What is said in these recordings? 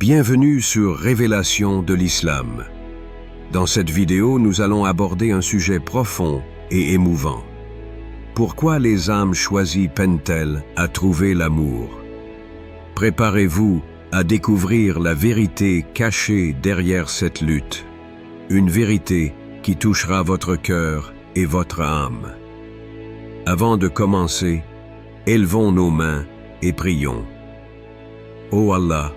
Bienvenue sur Révélation de l'Islam. Dans cette vidéo, nous allons aborder un sujet profond et émouvant. Pourquoi les âmes choisies peinent-elles à trouver l'amour? Préparez-vous à découvrir la vérité cachée derrière cette lutte. Une vérité qui touchera votre cœur et votre âme. Avant de commencer, élevons nos mains et prions. Ô Allah,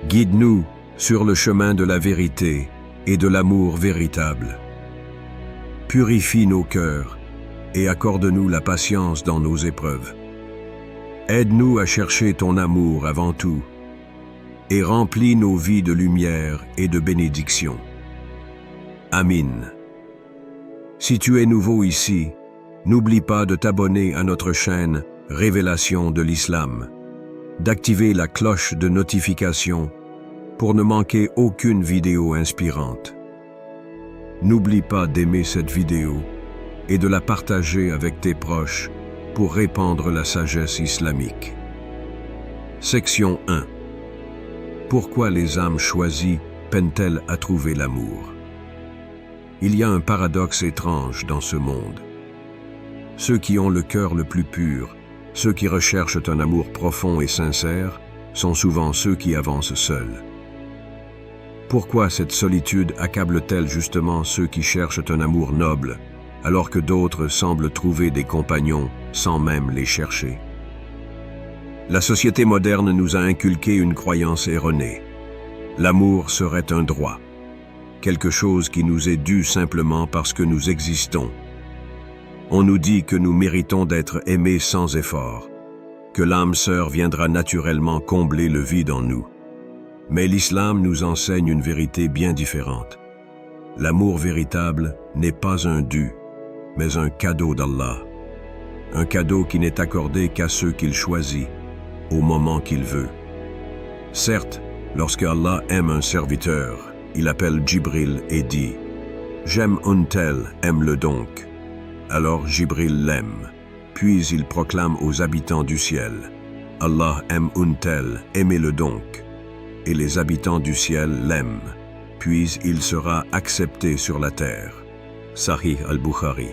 guide-nous sur le chemin de la vérité et de l'amour véritable. Purifie nos cœurs et accorde-nous la patience dans nos épreuves. Aide-nous à chercher ton amour avant tout et remplis nos vies de lumière et de bénédiction. Amin. Si tu es nouveau ici, n'oublie pas de t'abonner à notre chaîne Révélation de l'Islam, d'activer la cloche de notification pour ne manquer aucune vidéo inspirante. N'oublie pas d'aimer cette vidéo et de la partager avec tes proches pour répandre la sagesse islamique. Section 1. Pourquoi les âmes choisies peinent-elles à trouver l'amour? Il y a un paradoxe étrange dans ce monde. Ceux qui ont le cœur le plus pur, ceux qui recherchent un amour profond et sincère, sont souvent ceux qui avancent seuls. Pourquoi cette solitude accable-t-elle justement ceux qui cherchent un amour noble, alors que d'autres semblent trouver des compagnons sans même les chercher? La société moderne nous a inculqué une croyance erronée. L'amour serait un droit, quelque chose qui nous est dû simplement parce que nous existons. On nous dit que nous méritons d'être aimés sans effort, que l'âme sœur viendra naturellement combler le vide en nous. Mais l'islam nous enseigne une vérité bien différente. L'amour véritable n'est pas un dû, mais un cadeau d'Allah. Un cadeau qui n'est accordé qu'à ceux qu'il choisit, au moment qu'il veut. Certes, lorsque Allah aime un serviteur, il appelle Jibril et dit « J'aime un tel, aime-le donc ». Alors Jibril l'aime, puis il proclame aux habitants du ciel « Allah aime un tel, aimez-le donc ». Et les habitants du ciel l'aiment, puis il sera accepté sur la terre. Sahih al-Bukhari.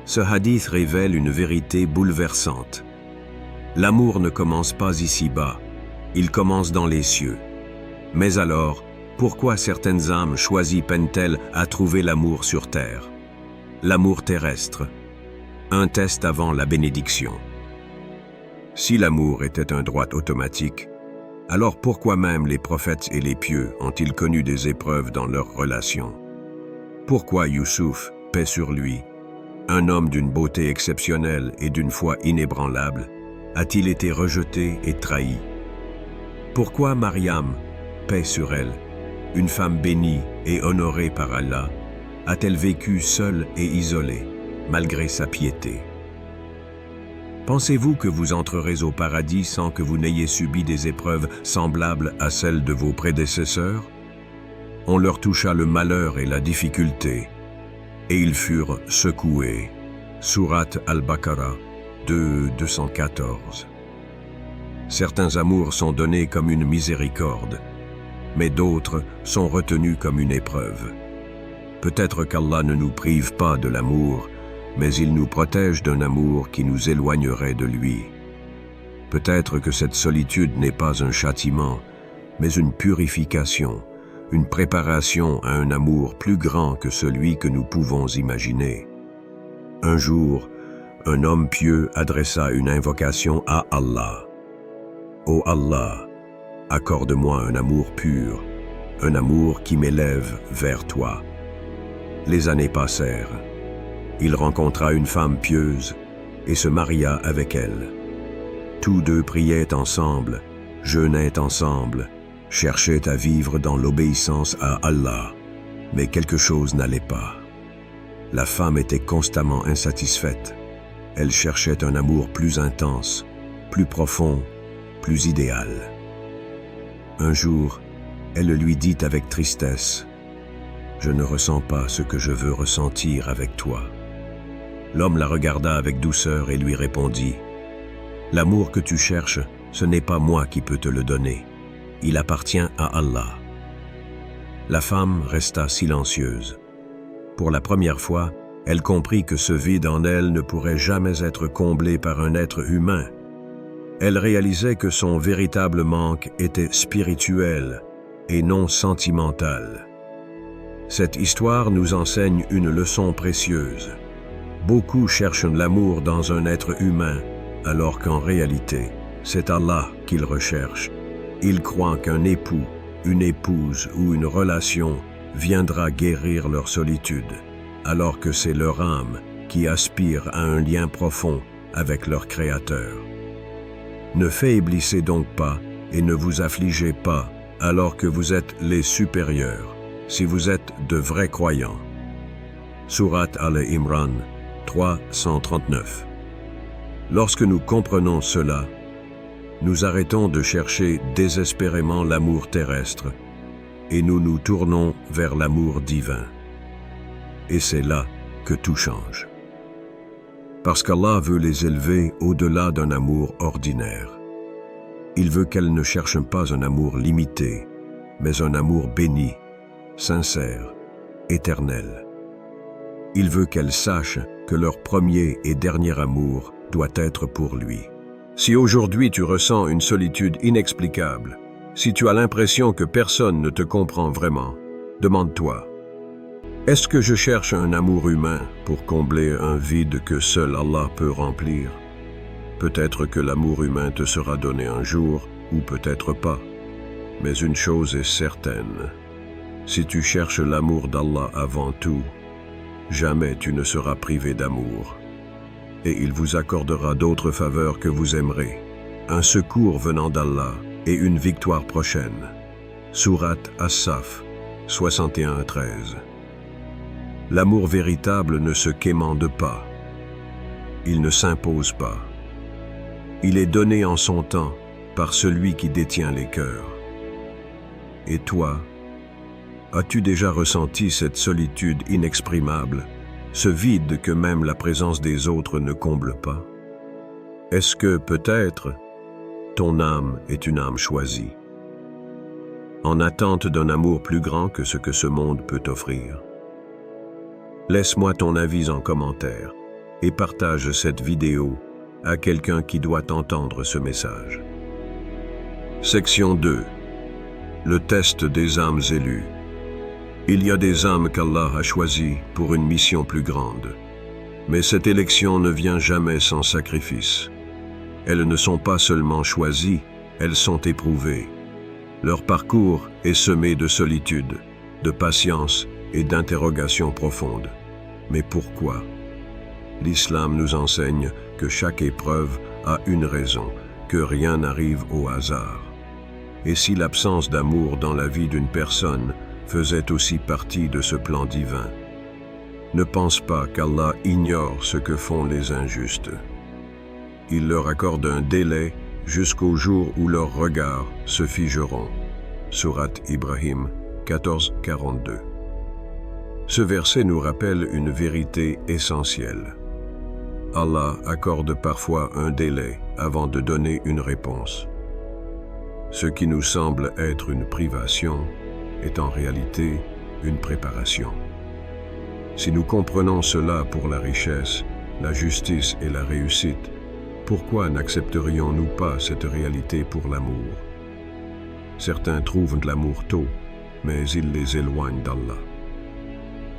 Ce hadith révèle une vérité bouleversante. L'amour ne commence pas ici-bas, il commence dans les cieux. Mais alors, pourquoi certaines âmes choisies peinent-elles à trouver l'amour sur terre? L'amour terrestre, un test avant la bénédiction. Si l'amour était un droit automatique, alors pourquoi même les prophètes et les pieux ont-ils connu des épreuves dans leurs relations? Pourquoi Youssouf, paix sur lui, un homme d'une beauté exceptionnelle et d'une foi inébranlable, a-t-il été rejeté et trahi? Pourquoi Mariam, paix sur elle, une femme bénie et honorée par Allah, a-t-elle vécu seule et isolée, malgré sa piété? Pensez-vous que vous entrerez au paradis sans que vous n'ayez subi des épreuves semblables à celles de vos prédécesseurs? On leur toucha le malheur et la difficulté, et ils furent secoués. Sourate Al-Baqarah 2:214. Certains amours sont donnés comme une miséricorde, mais d'autres sont retenus comme une épreuve. Peut-être qu'Allah ne nous prive pas de l'amour, mais il nous protège d'un amour qui nous éloignerait de lui. Peut-être que cette solitude n'est pas un châtiment, mais une purification, une préparation à un amour plus grand que celui que nous pouvons imaginer. Un jour, un homme pieux adressa une invocation à Allah. « Ô Allah, accorde-moi un amour pur, un amour qui m'élève vers toi. » Les années passèrent. Il rencontra une femme pieuse et se maria avec elle. Tous deux priaient ensemble, jeûnaient ensemble, cherchaient à vivre dans l'obéissance à Allah, mais quelque chose n'allait pas. La femme était constamment insatisfaite. Elle cherchait un amour plus intense, plus profond, plus idéal. Un jour, elle lui dit avec tristesse: « Je ne ressens pas ce que je veux ressentir avec toi. » L'homme la regarda avec douceur et lui répondit: « L'amour que tu cherches, ce n'est pas moi qui peux te le donner. il appartient à Allah. La femme resta silencieuse. Pour la première fois, elle comprit que ce vide en elle ne pourrait jamais être comblé par un être humain. Elle réalisait que son véritable manque était spirituel et non sentimental. Cette histoire nous enseigne une leçon précieuse. Beaucoup cherchent l'amour dans un être humain, alors qu'en réalité, c'est Allah qu'ils recherchent. Ils croient qu'un époux, une épouse ou une relation viendra guérir leur solitude, alors que c'est leur âme qui aspire à un lien profond avec leur Créateur. Ne faiblissez donc pas et ne vous affligez pas alors que vous êtes les supérieurs, si vous êtes de vrais croyants. Sourate Al-Imran 339. Lorsque nous comprenons cela, nous arrêtons de chercher désespérément l'amour terrestre et nous nous tournons vers l'amour divin. Et c'est là que tout change. Parce qu'Allah veut les élever au-delà d'un amour ordinaire. Il veut qu'elles ne cherchent pas un amour limité, mais un amour béni, sincère, éternel. Il veut qu'elles sachent que leur premier et dernier amour doit être pour lui. Si aujourd'hui tu ressens une solitude inexplicable, si tu as l'impression que personne ne te comprend vraiment, demande-toi, est-ce que je cherche un amour humain pour combler un vide que seul Allah peut remplir? Peut-être que l'amour humain te sera donné un jour, ou peut-être pas. Mais une chose est certaine, si tu cherches l'amour d'Allah avant tout, jamais tu ne seras privé d'amour. Et il vous accordera d'autres faveurs que vous aimerez, un secours venant d'Allah et une victoire prochaine. Sourate As-Saf 61-13. L'amour véritable ne se quémande pas. Il ne s'impose pas. Il est donné en son temps par celui qui détient les cœurs. Et toi, as-tu déjà ressenti cette solitude inexprimable, ce vide que même la présence des autres ne comble pas? Est-ce que, peut-être, ton âme est une âme choisie, en attente d'un amour plus grand que ce que ce monde peut offrir? Laisse-moi ton avis en commentaire et partage cette vidéo à quelqu'un qui doit entendre ce message. Section 2. Le test des âmes élues. Il y a des âmes qu'Allah a choisies pour une mission plus grande. Mais cette élection ne vient jamais sans sacrifice. Elles ne sont pas seulement choisies, elles sont éprouvées. Leur parcours est semé de solitude, de patience et d'interrogations profondes. Mais pourquoi? L'islam nous enseigne que chaque épreuve a une raison, que rien n'arrive au hasard. Et si l'absence d'amour dans la vie d'une personne faisait aussi partie de ce plan divin, ne pense pas qu'Allah ignore ce que font les injustes. Il leur accorde un délai jusqu'au jour où leurs regards se figeront. Sourate Ibrahim 14-42. Ce verset nous rappelle une vérité essentielle. Allah accorde parfois un délai avant de donner une réponse. Ce qui nous semble être une privation est en réalité une préparation. Si nous comprenons cela pour la richesse, la justice et la réussite, pourquoi n'accepterions-nous pas cette réalité pour l'amour? Certains trouvent de l'amour tôt, mais ils les éloignent d'Allah.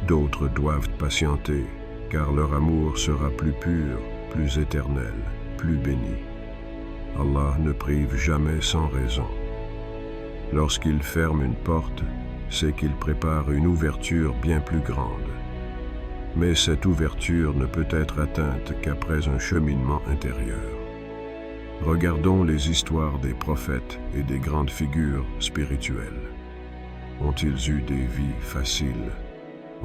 D'autres doivent patienter, car leur amour sera plus pur, plus éternel, plus béni. Allah ne prive jamais sans raison. Lorsqu'il ferme une porte, c'est qu'il prépare une ouverture bien plus grande. Mais cette ouverture ne peut être atteinte qu'après un cheminement intérieur. Regardons les histoires des prophètes et des grandes figures spirituelles. Ont-ils eu des vies faciles?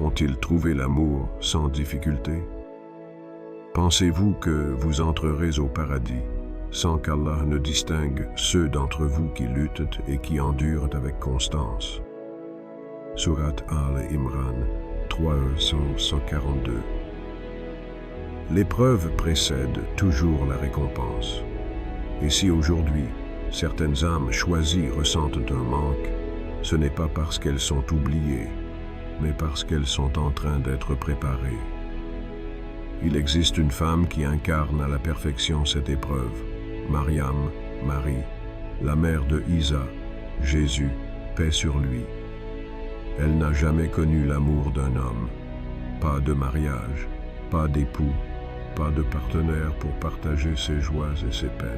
Ont-ils trouvé l'amour sans difficulté? Pensez-vous que vous entrerez au paradis sans qu'Allah ne distingue ceux d'entre vous qui luttent et qui endurent avec constance? Sourate Al-Imran 342. L'épreuve précède toujours la récompense. Et si aujourd'hui Certaines âmes choisies ressentent un manque. Ce n'est pas parce qu'elles sont oubliées, mais parce qu'elles sont en train d'être préparées. Il existe une femme qui incarne à la perfection cette épreuve. Mariam, Marie, la mère de Isa, Jésus, paix sur lui. Elle n'a jamais connu l'amour d'un homme. Pas de mariage, pas d'époux, pas de partenaire pour partager ses joies et ses peines.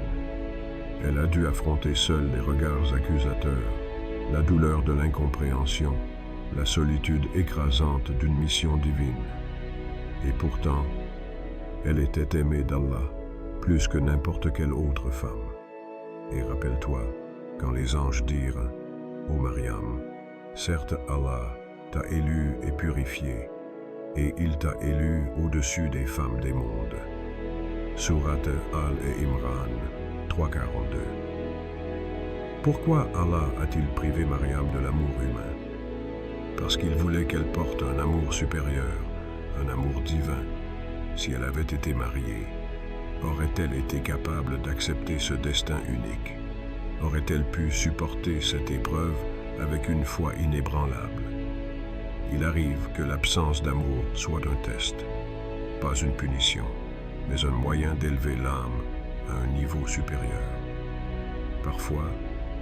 Elle a dû affronter seule les regards accusateurs, la douleur de l'incompréhension, la solitude écrasante d'une mission divine. Et pourtant, elle était aimée d'Allah plus que n'importe quelle autre femme. Et rappelle-toi, quand les anges dirent « Ô Mariam, certes Allah t'a élu et purifié, et il t'a élu au-dessus des femmes des mondes. » Sourate Al-Imran 3.42. Pourquoi Allah a-t-il privé Mariam de l'amour humain? Parce qu'il voulait qu'elle porte un amour supérieur, un amour divin. Si elle avait été mariée, aurait-elle été capable d'accepter ce destin unique? Aurait-elle pu supporter cette épreuve avec une foi inébranlable? Il arrive que l'absence d'amour soit un test, pas une punition, mais un moyen d'élever l'âme à un niveau supérieur. Parfois,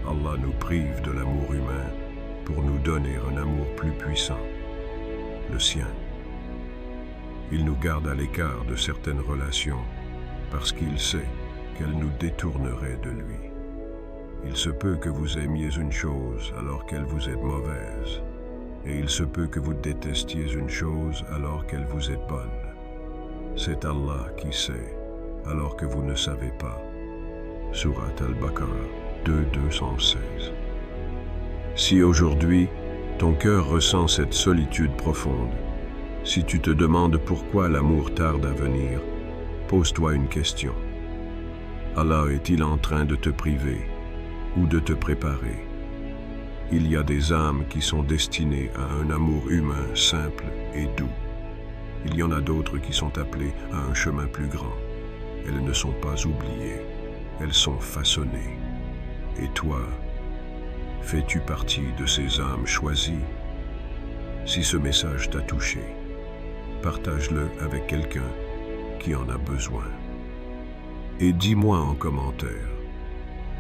Allah nous prive de l'amour humain pour nous donner un amour plus puissant, le sien. Il nous garde à l'écart de certaines relations parce qu'il sait qu'elles nous détourneraient de lui. Il se peut que vous aimiez une chose alors qu'elle vous est mauvaise, et il se peut que vous détestiez une chose alors qu'elle vous est bonne. C'est Allah qui sait, alors que vous ne savez pas. Sourate Al-Baqarah 2.216. Si aujourd'hui, ton cœur ressent cette solitude profonde, si tu te demandes pourquoi l'amour tarde à venir, pose-toi une question. Allah est-il en train de te priver ou de te préparer? Il y a des âmes qui sont destinées à un amour humain simple et doux. Il y en a d'autres qui sont appelées à un chemin plus grand. Elles ne sont pas oubliées, elles sont façonnées. Et toi, fais-tu partie de ces âmes choisies? Si ce message t'a touché, partage-le avec quelqu'un qui en a besoin. Et dis-moi en commentaire,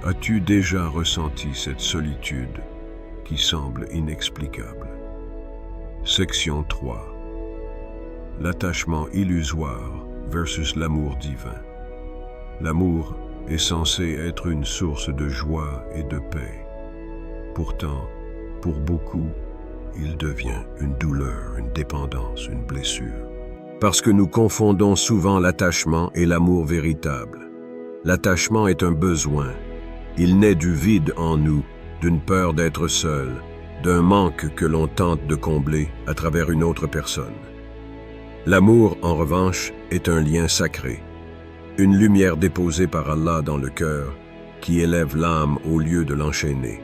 as-tu déjà ressenti cette solitude qui semble inexplicable? Section 3. L'attachement illusoire versus l'amour divin. L'amour est censé être une source de joie et de paix. Pourtant, pour beaucoup, il devient une douleur, une dépendance, une blessure. Parce que nous confondons souvent l'attachement et l'amour véritable. L'attachement est un besoin. Il naît du vide en nous, d'une peur d'être seul, d'un manque que l'on tente de combler à travers une autre personne. L'amour, en revanche, est un lien sacré, une lumière déposée par Allah dans le cœur qui élève l'âme au lieu de l'enchaîner.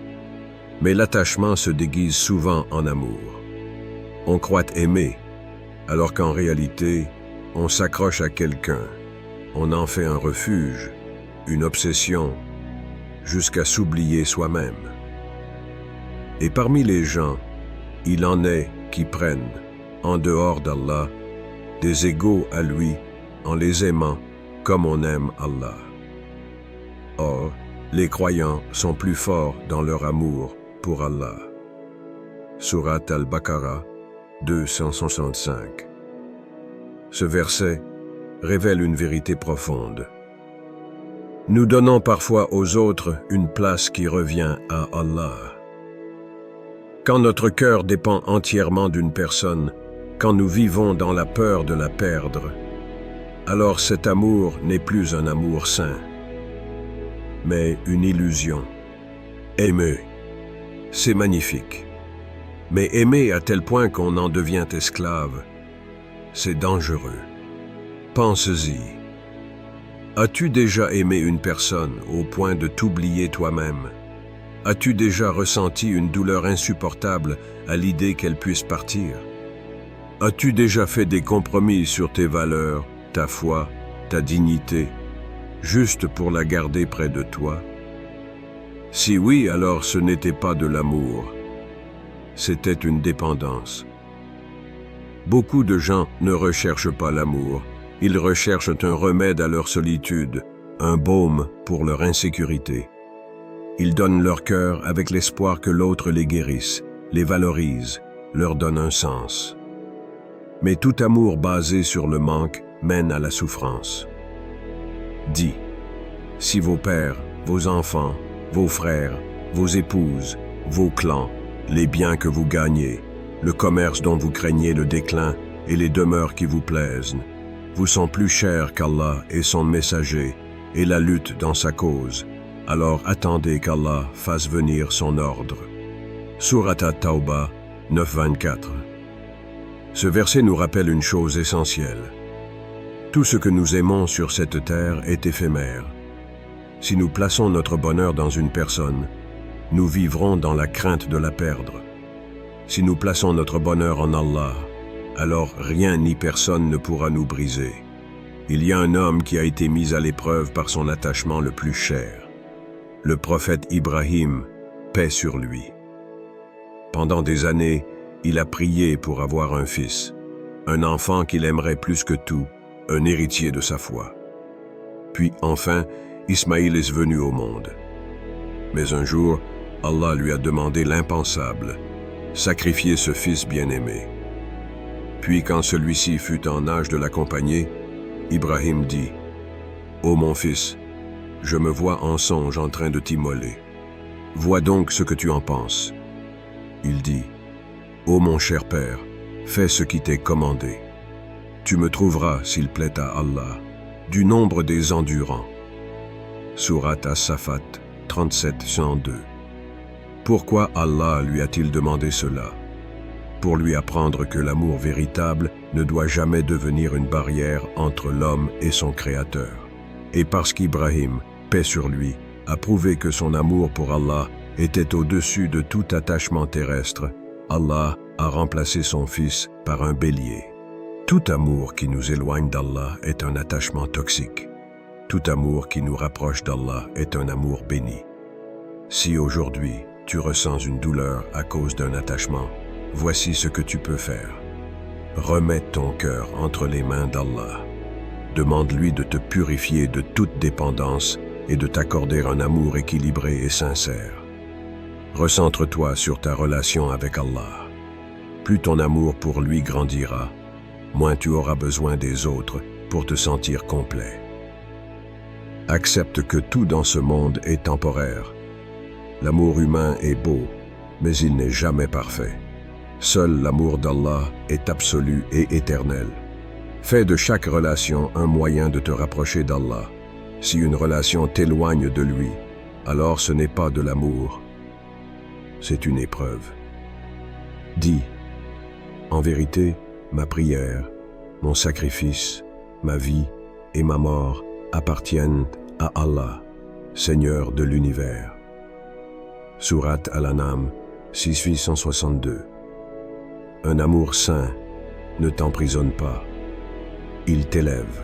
Mais l'attachement se déguise souvent en amour. On croit aimer, alors qu'en réalité, on s'accroche à quelqu'un, on en fait un refuge, une obsession, jusqu'à s'oublier soi-même. Et parmi les gens, il en est qui prennent, en dehors d'Allah, des égaux à lui en les aimant comme on aime Allah. Or, les croyants sont plus forts dans leur amour pour Allah. Sourate Al-Baqarah 265. Ce verset révèle une vérité profonde. Nous donnons parfois aux autres une place qui revient à Allah. Quand notre cœur dépend entièrement d'une personne, quand nous vivons dans la peur de la perdre, alors cet amour n'est plus un amour sain, mais une illusion. Aimer, c'est magnifique. Mais aimer à tel point qu'on en devient esclave, c'est dangereux. Pense-y. As-tu déjà aimé une personne au point de t'oublier toi-même? As-tu déjà ressenti une douleur insupportable à l'idée qu'elle puisse partir? As-tu déjà fait des compromis sur tes valeurs, ta foi, ta dignité, juste pour la garder près de toi? Si oui, alors ce n'était pas de l'amour. C'était une dépendance. Beaucoup de gens ne recherchent pas l'amour. Ils recherchent un remède à leur solitude, un baume pour leur insécurité. Ils donnent leur cœur avec l'espoir que l'autre les guérisse, les valorise, leur donne un sens. Mais tout amour basé sur le manque mène à la souffrance. Dis, si vos pères, vos enfants, vos frères, vos épouses, vos clans, les biens que vous gagnez, le commerce dont vous craignez le déclin et les demeures qui vous plaisent, vous sont plus chers qu'Allah et son messager et la lutte dans sa cause, alors attendez qu'Allah fasse venir son ordre. Surat At-Tawbah 9-24. Ce verset nous rappelle une chose essentielle. Tout ce que nous aimons sur cette terre est éphémère. Si nous plaçons notre bonheur dans une personne, nous vivrons dans la crainte de la perdre. Si nous plaçons notre bonheur en Allah, alors rien ni personne ne pourra nous briser. Il y a un homme qui a été mis à l'épreuve par son attachement le plus cher. Le prophète Ibrahim, paix sur lui. Pendant des années, il a prié pour avoir un fils, un enfant qu'il aimerait plus que tout, un héritier de sa foi. Puis enfin, Ismaïl est venu au monde. Mais un jour, Allah lui a demandé l'impensable, sacrifier ce fils bien-aimé. Puis quand celui-ci fut en âge de l'accompagner, Ibrahim dit, « Ô mon fils, je me vois en songe en train de t'immoler. Vois donc ce que tu en penses. » Il dit, « Ô mon cher père, fais ce qui t'est commandé. Tu me trouveras, s'il plaît à Allah, du nombre des endurants. » Surat As-Safat 37-102. Pourquoi Allah lui a-t-il demandé cela? Pour lui apprendre que l'amour véritable ne doit jamais devenir une barrière entre l'homme et son Créateur. Et parce qu'Ibrahim, paix sur lui, a prouvé que son amour pour Allah était au-dessus de tout attachement terrestre, Allah a remplacé son fils par un bélier. Tout amour qui nous éloigne d'Allah est un attachement toxique. Tout amour qui nous rapproche d'Allah est un amour béni. Si aujourd'hui tu ressens une douleur à cause d'un attachement, voici ce que tu peux faire. Remets ton cœur entre les mains d'Allah. Demande-lui de te purifier de toute dépendance et de t'accorder un amour équilibré et sincère. Recentre-toi sur ta relation avec Allah. Plus ton amour pour lui grandira, moins tu auras besoin des autres pour te sentir complet. Accepte que tout dans ce monde est temporaire. L'amour humain est beau, mais il n'est jamais parfait. Seul l'amour d'Allah est absolu et éternel. Fais de chaque relation un moyen de te rapprocher d'Allah. Si une relation t'éloigne de lui, alors ce n'est pas de l'amour, c'est une épreuve. Dis, en vérité, ma prière, mon sacrifice, ma vie et ma mort appartiennent à Allah, Seigneur de l'univers. Surat Al-An'am 662. Un amour saint ne t'emprisonne pas, il t'élève.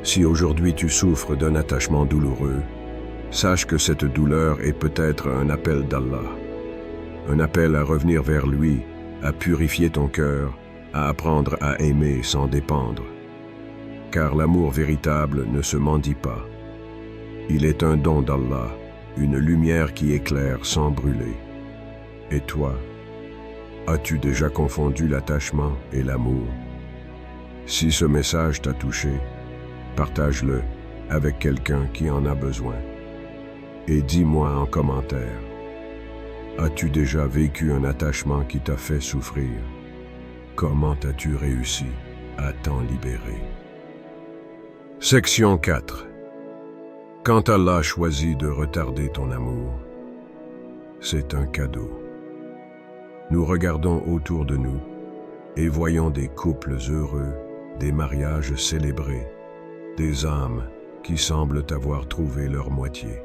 Si aujourd'hui tu souffres d'un attachement douloureux, sache que cette douleur est peut-être un appel d'Allah, un appel à revenir vers lui, à purifier ton cœur, à apprendre à aimer sans dépendre. Car l'amour véritable ne se mendie pas. Il est un don d'Allah, une lumière qui éclaire sans brûler. Et toi, as-tu déjà confondu l'attachement et l'amour? Si ce message t'a touché, partage-le avec quelqu'un qui en a besoin. Et dis-moi en commentaire, as-tu déjà vécu un attachement qui t'a fait souffrir? Comment as-tu réussi à t'en libérer? Section 4. Quand Allah choisit de retarder ton amour, c'est un cadeau. Nous regardons autour de nous et voyons des couples heureux, des mariages célébrés, des âmes qui semblent avoir trouvé leur moitié.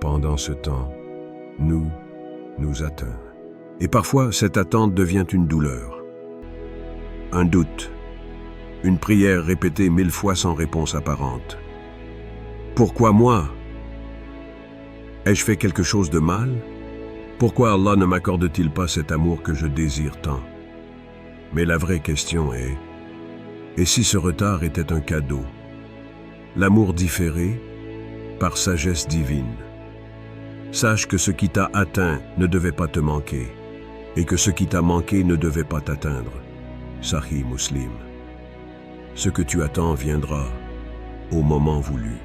Pendant ce temps, nous attendons. Et parfois, cette attente devient une douleur, un doute, une prière répétée 1000 fois sans réponse apparente. Pourquoi moi? Ai-je fait quelque chose de mal? Pourquoi Allah ne m'accorde-t-il pas cet amour que je désire tant? Mais la vraie question est, et si ce retard était un cadeau? L'amour différé par sagesse divine. Sache que ce qui t'a atteint ne devait pas te manquer, et que ce qui t'a manqué ne devait pas t'atteindre. Sahih Muslim. Ce que tu attends viendra au moment voulu.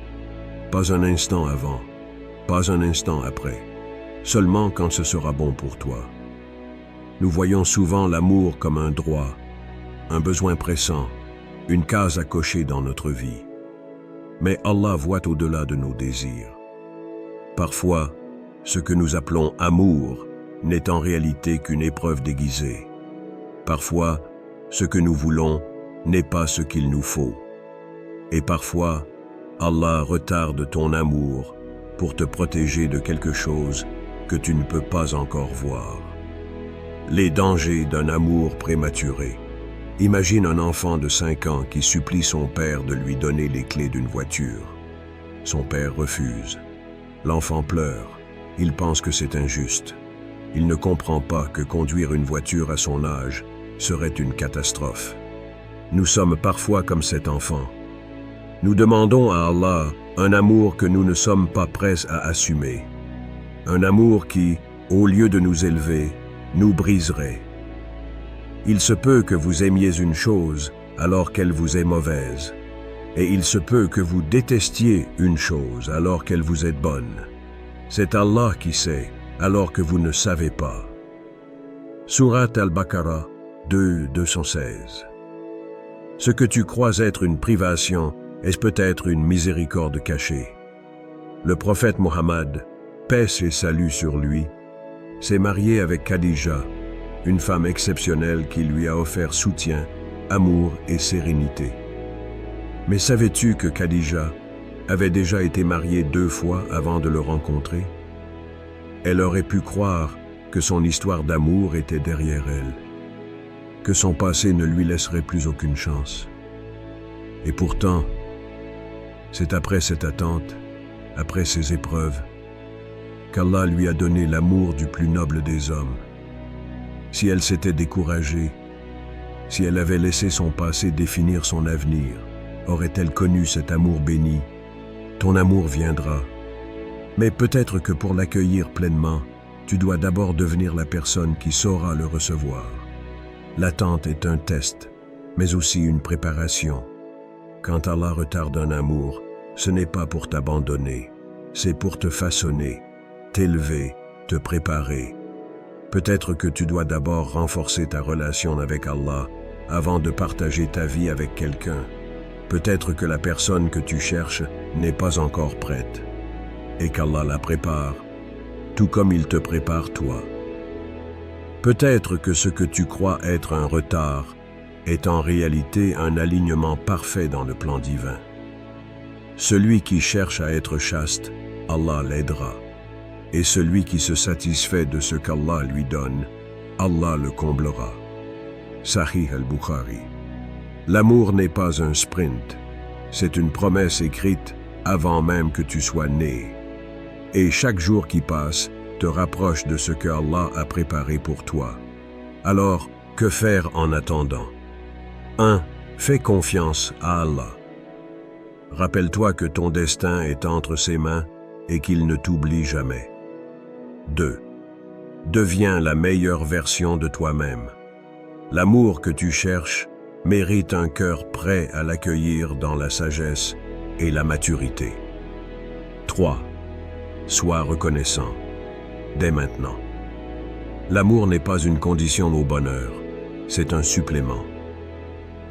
Pas un instant avant, pas un instant après, seulement quand ce sera bon pour toi. Nous voyons souvent l'amour comme un droit, un besoin pressant, une case à cocher dans notre vie. Mais Allah voit au-delà de nos désirs. Parfois, ce que nous appelons amour n'est en réalité qu'une épreuve déguisée. Parfois, ce que nous voulons n'est pas ce qu'il nous faut. Et parfois, Allah retarde ton amour pour te protéger de quelque chose que tu ne peux pas encore voir. Les dangers d'un amour prématuré. Imagine un enfant de 5 ans qui supplie son père de lui donner les clés d'une voiture. Son père refuse. L'enfant pleure. Il pense que c'est injuste. Il ne comprend pas que conduire une voiture à son âge serait une catastrophe. Nous sommes parfois comme cet enfant. Nous demandons à Allah un amour que nous ne sommes pas prêts à assumer. Un amour qui, au lieu de nous élever, nous briserait. Il se peut que vous aimiez une chose alors qu'elle vous est mauvaise. Et il se peut que vous détestiez une chose alors qu'elle vous est bonne. C'est Allah qui sait, alors que vous ne savez pas. Surat Al-Baqarah 2:216. Ce que tu crois être une privation est peut-être une miséricorde cachée. Le prophète Mohammed, paix et salut sur lui, s'est marié avec Khadija, une femme exceptionnelle qui lui a offert soutien, amour et sérénité. Mais savais-tu que Khadija avait déjà été mariée 2 fois avant de le rencontrer? Elle aurait pu croire que son histoire d'amour était derrière elle, que son passé ne lui laisserait plus aucune chance. Et pourtant, c'est après cette attente, après ces épreuves, qu'Allah lui a donné l'amour du plus noble des hommes. Si elle s'était découragée, si elle avait laissé son passé définir son avenir, aurait-elle connu cet amour béni? Ton amour viendra. Mais peut-être que pour l'accueillir pleinement, tu dois d'abord devenir la personne qui saura le recevoir. L'attente est un test, mais aussi une préparation. Quand Allah retarde un amour, ce n'est pas pour t'abandonner, c'est pour te façonner, t'élever, te préparer. Peut-être que tu dois d'abord renforcer ta relation avec Allah avant de partager ta vie avec quelqu'un. Peut-être que la personne que tu cherches n'est pas encore prête et qu'Allah la prépare, tout comme il te prépare toi. Peut-être que ce que tu crois être un retard est en réalité un alignement parfait dans le plan divin. Celui qui cherche à être chaste, Allah l'aidera. Et celui qui se satisfait de ce qu'Allah lui donne, Allah le comblera. Sahih al-Bukhari. L'amour n'est pas un sprint, c'est une promesse écrite avant même que tu sois né. Et chaque jour qui passe te rapproche de ce que Allah a préparé pour toi. Alors, que faire en attendant? 1. Fais confiance à Allah. Rappelle-toi que ton destin est entre ses mains et qu'il ne t'oublie jamais. 2. Deviens la meilleure version de toi-même. L'amour que tu cherches mérite un cœur prêt à l'accueillir dans la sagesse et la maturité. 3. Sois reconnaissant, dès maintenant. L'amour n'est pas une condition au bonheur, c'est un supplément.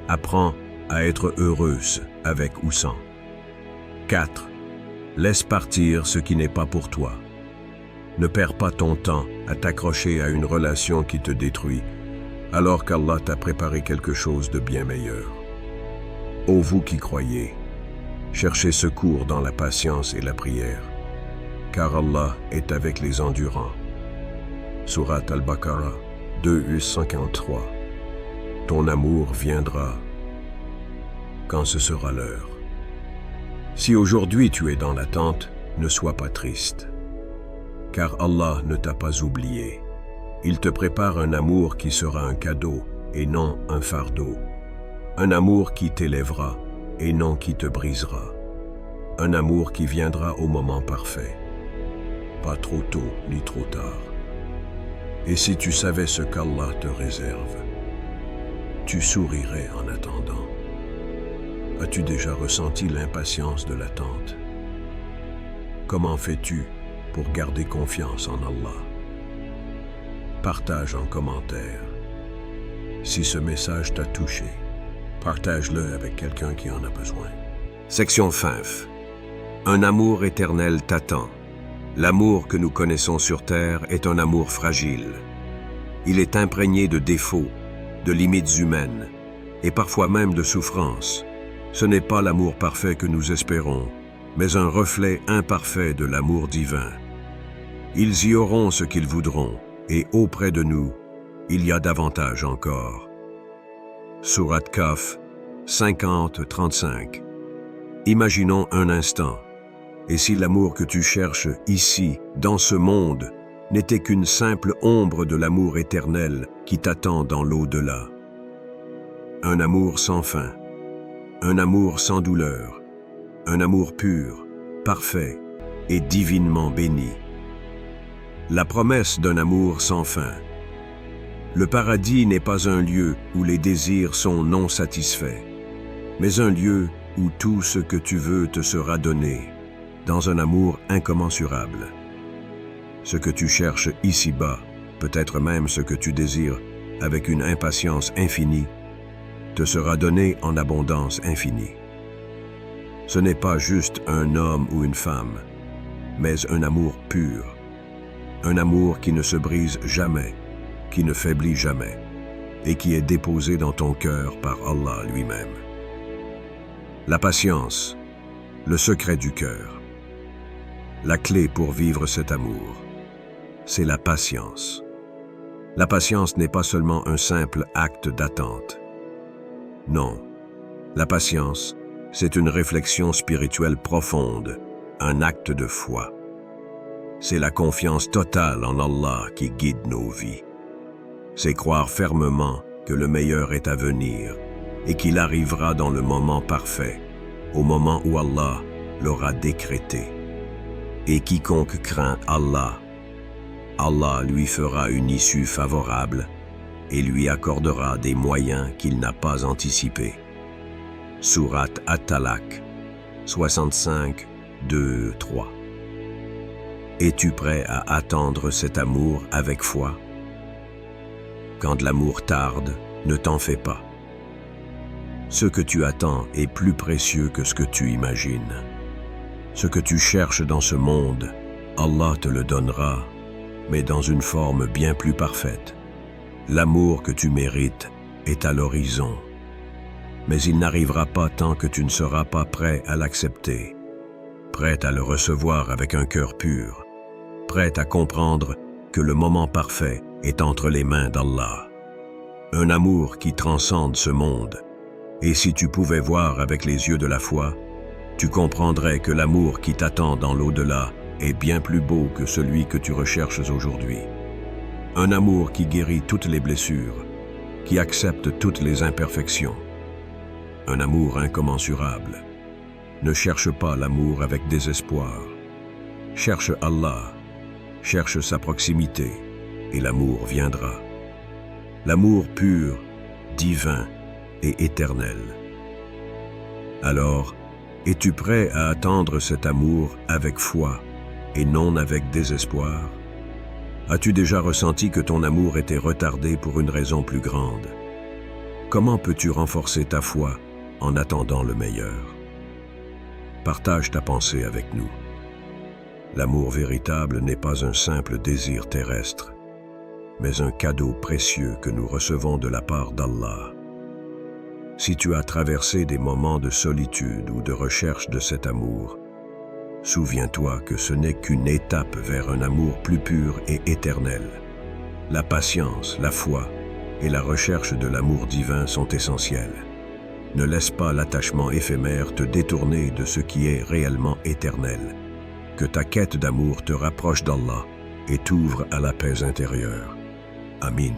Apprends à être heureuse avec ou sans. 4. Laisse partir ce qui n'est pas pour toi. Ne perds pas ton temps à t'accrocher à une relation qui te détruit, alors qu'Allah t'a préparé quelque chose de bien meilleur. Ô vous qui croyez, cherchez secours dans la patience et la prière, car Allah est avec les endurants. Surat Al-Baqarah 2:153. Ton amour viendra quand ce sera l'heure. Si aujourd'hui tu es dans l'attente, ne sois pas triste. car Allah ne t'a pas oublié. Il te prépare un amour qui sera un cadeau et non un fardeau. Un amour qui t'élèvera et non qui te brisera. Un amour qui viendra au moment parfait. Pas trop tôt ni trop tard. Et si tu savais ce qu'Allah te réserve, tu sourirais en attendant. As-tu déjà ressenti l'impatience de l'attente? Comment fais-tu pour garder confiance en Allah? Partage en commentaire. Si ce message t'a touché, partage-le avec quelqu'un qui en a besoin. Section 5. Un amour éternel t'attend. L'amour que nous connaissons sur Terre est un amour fragile. Il est imprégné de défauts, de limites humaines, et parfois même de souffrances. Ce n'est pas l'amour parfait que nous espérons, mais un reflet imparfait de l'amour divin. Ils y auront ce qu'ils voudront, et auprès de nous, il y a davantage encore. Sourate Kaf 50-35. Imaginons un instant, et si l'amour que tu cherches ici, dans ce monde, n'était qu'une simple ombre de l'amour éternel qui t'attend dans l'au-delà. Un amour sans fin, un amour sans douleur, un amour pur, parfait et divinement béni. La promesse d'un amour sans fin. Le paradis n'est pas un lieu où les désirs sont non satisfaits, mais un lieu où tout ce que tu veux te sera donné, dans un amour incommensurable. Ce que tu cherches ici-bas, peut-être même ce que tu désires avec une impatience infinie, te sera donné en abondance infinie. Ce n'est pas juste un homme ou une femme, mais un amour pur, un amour qui ne se brise jamais, qui ne faiblit jamais, et qui est déposé dans ton cœur par Allah lui-même. La patience, le secret du cœur. La clé pour vivre cet amour, c'est la patience. La patience n'est pas seulement un simple acte d'attente. Non, la patience, c'est une réflexion spirituelle profonde, un acte de foi. C'est la confiance totale en Allah qui guide nos vies. C'est croire fermement que le meilleur est à venir et qu'il arrivera dans le moment parfait, au moment où Allah l'aura décrété. Et quiconque craint Allah, Allah lui fera une issue favorable et lui accordera des moyens qu'il n'a pas anticipés. Sourate At-Talaq 65, 2, 3. Es-tu prêt à attendre cet amour avec foi? Quand l'amour tarde, ne t'en fais pas. Ce que tu attends est plus précieux que ce que tu imagines. Ce que tu cherches dans ce monde, Allah te le donnera, mais dans une forme bien plus parfaite. L'amour que tu mérites est à l'horizon, mais il n'arrivera pas tant que tu ne seras pas prêt à l'accepter, prêt à le recevoir avec un cœur pur, prêt à comprendre que le moment parfait est entre les mains d'Allah. Un amour qui transcende ce monde, et si tu pouvais voir avec les yeux de la foi, tu comprendrais que l'amour qui t'attend dans l'au-delà est bien plus beau que celui que tu recherches aujourd'hui. Un amour qui guérit toutes les blessures, qui accepte toutes les imperfections. Un amour incommensurable. Ne cherche pas l'amour avec désespoir. Cherche Allah, cherche sa proximité, et l'amour viendra. L'amour pur, divin et éternel. Alors, es-tu prêt à attendre cet amour avec foi et non avec désespoir? As-tu déjà ressenti que ton amour était retardé pour une raison plus grande? Comment peux-tu renforcer ta foi en attendant le meilleur? Partage ta pensée avec nous. L'amour véritable n'est pas un simple désir terrestre, mais un cadeau précieux que nous recevons de la part d'Allah. Si tu as traversé des moments de solitude ou de recherche de cet amour, souviens-toi que ce n'est qu'une étape vers un amour plus pur et éternel. La patience, la foi et la recherche de l'amour divin sont essentielles. Ne laisse pas l'attachement éphémère te détourner de ce qui est réellement éternel. Que ta quête d'amour te rapproche d'Allah et t'ouvre à la paix intérieure. Amin.